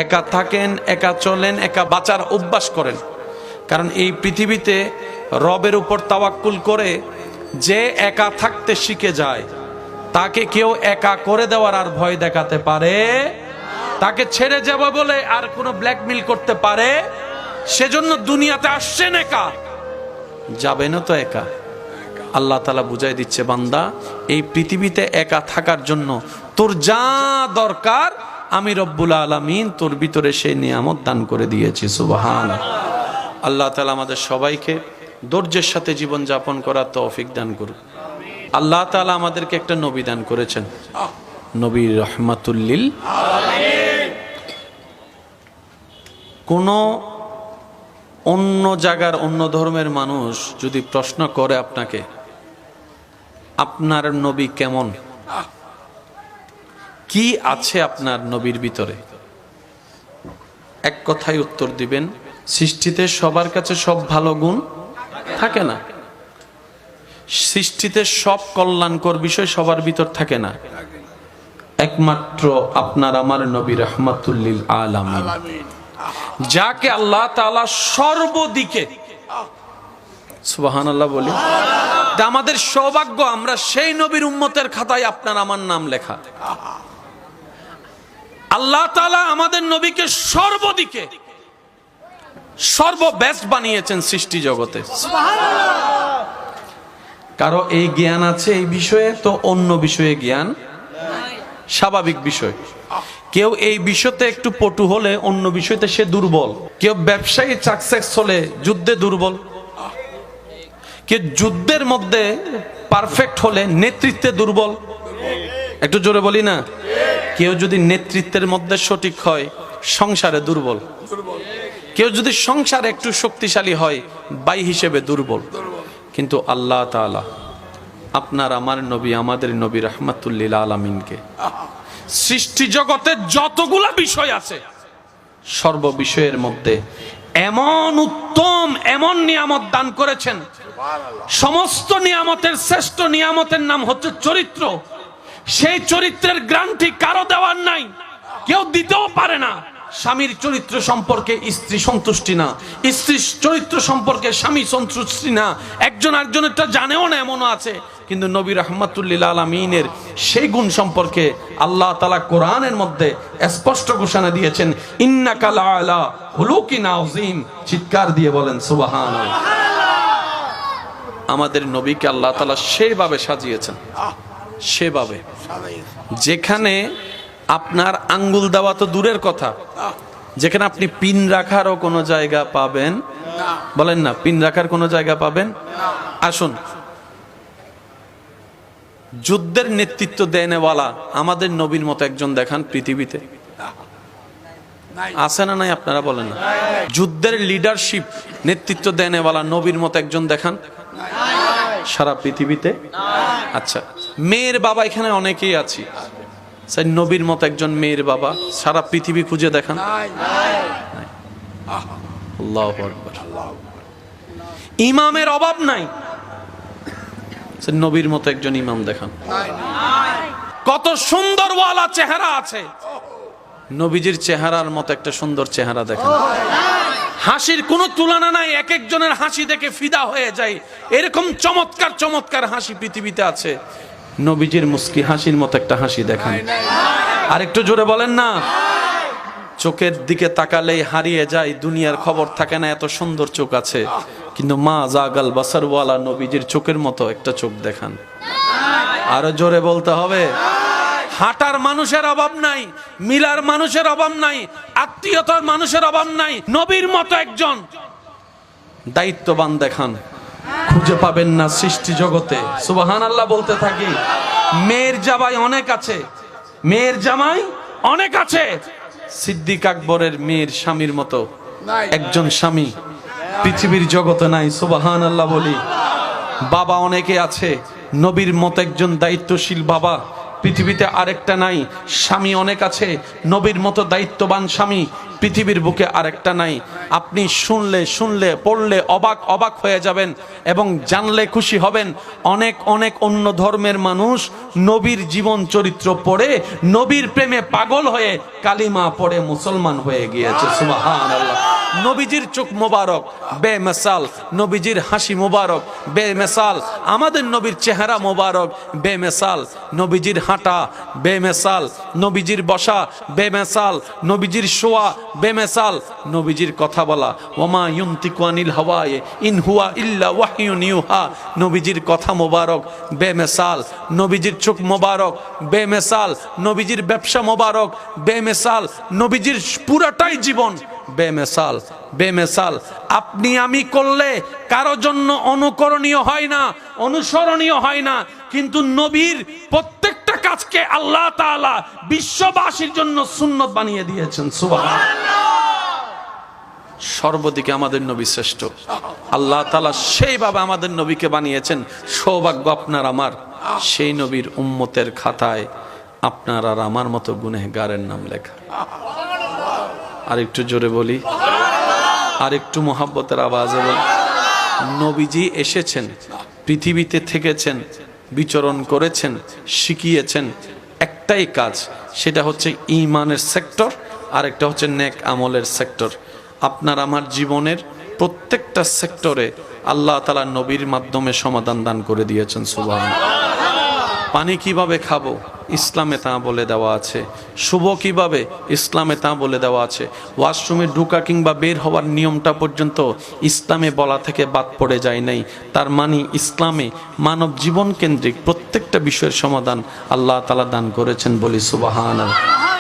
একা থাকেন, একা চলেন, একা বাঁচার অভ্যাস করেন। কারণ এই পৃথিবীতে রবের উপর তাওয়াক্কুল করে যে একা থাকতে শিখে যায়, তাকে কেউ একা করে দেওয়ার আর ভয় দেখাতে পারে, তাকে ছেড়ে যাবে বলে আর কোনো ব্ল্যাকমেল করতে পারে। সেজন্য দুনিয়াতে আসছেন একা, যাবেনও তো একা। আল্লাহ তাআলা বুঝাই দিচ্ছে, বান্দা এই পৃথিবীতে একা থাকার জন্য তোর যা দরকার আমি রব্বুল আলামিন তোর ভিতরে সেই নিয়ামত দান করে দিয়েছি। সুবহানাল্লাহ। আল্লাহ তাআলা আমাদের সবাইকে ধৈর্যের সাথে জীবন যাপন করার তৌফিক দান করুন। আল্লাহ তাআলা আমাদেরকে একটা নবী দান করেছেন, নবী রাহমাতুল লিল আলামিন। কোন অন্য জায়গার অন্য ধর্মের মানুষ যদি প্রশ্ন করে আপনাকে, আপনার নবী কেমন, কি আছে আপনার নবীর ভিতরে, এক কথায় উত্তর দিবেন, সৃষ্টিতে সবার কাছে সব ভালো গুণ থাকে না, সৃষ্টিতে সব কল্যাণকর বিষয় সবার ভিতর থাকে না, একমাত্র আপনার আমার নবী রাহমাতুল লিল আলামিন, যাকে আল্লাহ তাআলা সর্বদিকে, সুবহানাল্লাহ বলি, আমাদের সৌভাগ্য আমরা সেই নবীর উম্মতের খাতায় আপনার আমার নাম লেখা। আল্লাহ তাআলা আমাদের নবীকে সর্বদিকে সর্ববেস্ট বানিয়েছেন সৃষ্টি জগতে। কারো এই জ্ঞান আছে এই বিষয়ে, তো অন্য বিষয়ে জ্ঞান স্বাভাবিক বিষয়। কেউ এই বিষয়তে একটু পটু হলে অন্য বিষয়তে সে দুর্বল। কেউ ব্যবসায়ী সাকসেস হলে যুদ্ধে দুর্বল। কেউ যুদ্ধের মধ্যে পারফেক্ট হলে নেতৃত্বে দুর্বল। একটু জোরে বলি না? কেউ যদি নেতৃত্বের মধ্যে সঠিক হয় সংসারে দুর্বল। কেউ যদি সংসারে একটু শক্তিশালী হয় ভাই হিসেবে দুর্বল। কিন্তু আল্লাহ তাআলা আপনার আমার নবী, আমাদের নবী রাহমাতুল লিল আলামিনকে সৃষ্টি জগতে যতগুলা বিষয় আছে সর্ব বিষয়ের মধ্যে এমন উত্তম এমন নিয়ামত দান করেছেন। সমস্ত নিয়ামতের শ্রেষ্ঠ নিয়ামতের নাম হচ্ছে চরিত্র। সেই চরিত্রের গ্যারান্টি কারো দেওয়ার নাই, কেউ দিতেও পারে না। স্বামীর চরিত্র সম্পর্কে স্ত্রী সন্তুষ্টি না, স্ত্রীর চরিত্র সম্পর্কে স্বামী সন্তুষ্টি না, একজন আরেকজনেরটা জানেও না, এমনও আছে। কিন্তু নবী রাহমাতুল লিল আলামিনের সেই গুণ সম্পর্কে আল্লাহ তাআলা কোরআনের মধ্যে স্পষ্ট ঘোষণা দিয়েছেন, ইন্নাকা লাআলা খুলুকিন আযীম। চিৎকার দিয়ে বলেন সুবহানাল্লাহ। আমাদের নবীকে আল্লাহ তাআলা সেভাবে সাজিয়েছেন, সেভাবে যেখানে আপনার আঙ্গুল দেওয়া তো দূরের কথা, যেখানে আপনি পিন রাখারও কোনো জায়গা পাবেন, বলেন না, পিন রাখার কোনো জায়গা পাবেন। আসুন, যুদ্ধের নেতৃত্ব দেনেওয়ালা আমাদের নবীর মতো একজন দেখান পৃথিবীতে, আছে না নাই? আপনারা বলেন না। যুদ্ধের লিডারশিপ নেতৃত্ব দেনেওয়ালা নবীর মতো একজন দেখান সারা পৃথিবীতে। আচ্ছা, মেয়ের বাবা এখানে অনেকেই আছি, সেই নবীর মতো একজন মেয়ের বাবা সারা পৃথিবী খুঁজে দেখান। আল্লাহু আকবার। ইমামের অভাব নাই, নবীর মতো একজন ইমাম দেখান। কত সুন্দর ওয়ালা চেহারা আছে, নবীজির চেহারার মতো একটা সুন্দর চেহারা দেখান। হাসির কোনো তুলনা নাই, এক একজনের হাসি দেখে ফিদা হয়ে যায়। এরকম চমৎকার চমৎকার হাসি পৃথিবীতে আছে, নবীজির মুস্কি হাসির মতো একটা হাসি দেখান। আর একটু জোরে বলেন না। চোখের দিকে তাকালেই হারিয়ে যায়, দুনিয়ার খবর থাকে না, এত সুন্দর চোখ আছে। কিন্তু মা জাগাল বাসারওয়ালা নবীজির চোখের মতো একটা চোখ দেখান। আরো জোরে বলতে হবে। হাঁটার মানুষের অভাব নাই, মিলার মানুষের অভাব নাই, আত্মীয়তার মানুষের অভাব নাই। নবীর মতো একজন দায়িত্ববান দেখান, খুঁজে পাবেন না সৃষ্টি জগতে। সুবহানাল্লাহ বলতে থাকি। মেয়ের জামাই অনেক আছে, মেয়ের জামাই অনেক আছে। সিদ্দিক আকবরের মেয়ের স্বামীর মতো একজন স্বামী পৃথিবীর জগতে নাই। সুবহানাল্লাহ বলি। বাবা অনেকে আছে, নবীর মতো একজন দায়িত্বশীল বাবা পৃথিবীতে আরেকটা নাই। স্বামী অনেক আছে, নবীর মতো দায়িত্ববান স্বামী পৃথিবীর বুকে আরেকটা নাই। আপনি শুনলে পড়লে অবাক হয়ে যাবেন এবং জানলে খুশি হবেন। অনেক অন্য ধর্মের মানুষ নবীর জীবন চরিত্র পড়ে নবীর প্রেমে পাগল হয়ে কালিমা পড়ে মুসলমান হয়ে গিয়েছে। সুবহানাল্লাহ। নবীজির চোখ মোবারক বেমিসাল, নবীজির হাসি মোবারক বেমিসাল, আমাদের নবীর চেহারা মোবারক বেমিসাল, নবীজির হাঁটা বেমিসাল, নবীজির বসা বেমিসাল, নবীজির শোয়া বেমিসাল, নবীজির কথা বলা ওমা ইউনতিকু আনিল হাওয়া ইন হুয়া ইল্লা ওয়াহয়ুন ইউহা, নবীজির কথা মোবারক বেমিসাল, নবীজির চোখ মোবারক বেমিসাল, নবীজির ব্যবসা মোবারক বেমিসাল, নবীজির পুরাটাই জীবন বেমিসাল। আপনি আমি করলে কারো জন্য অনুকরণীয় হয় না, অনুসরণীয় হয় না, কিন্তু নবীর প্রত্যেকটা কাজকে আল্লাহ তাআলা বিশ্ববাসীর জন্য সুন্নত বানিয়ে দিয়েছেন। সুবহানাল্লাহ। সর্বদিকে আমাদের নবী শ্রেষ্ঠ। আল্লাহ তাআলা সেইভাবে আমাদের নবীকে বানিয়েছেন। সৌভাগ্য আপনার আমার, সেই নবীর উম্মতের খাতায় আপনার আর আমার মতো গুনেহগারের নাম লেখা। আর একটু জোরে বলি, আর একটু মোহাব্বতের আওয়াজে বলি। নবীজি এসেছেন, পৃথিবীতে থেকেছেন, বিচরণ করেছেন, শিখিয়েছেন একটাই কাজ, সেটা হচ্ছে ঈমানের সেক্টর, আর একটা হচ্ছে নেক আমলের সেক্টর। আপনার আমার জীবনের প্রত্যেকটা সেক্টরে আল্লাহ তাআলা নবীর মাধ্যমে সমাধান দান করে দিয়েছেন। সুবহানাল্লাহ। পানি কিভাবে খাবো, ইসলামে তা বলে দেওয়া আছে। শুভ কিভাবে, ইসলামে তা বলে দেওয়া আছে। ওয়াশরুমে ঢোকা কিংবা বের হওয়ার নিয়মটা পর্যন্ত ইসলামে বলা থেকে বাদ পড়ে যায় নাই। তার মানে ইসলামে মানব জীবন কেন্দ্রিক প্রত্যেকটা বিষয়ের সমাধান আল্লাহ তাআলা দান করেছেন। বলি সুবহানাল্লাহ।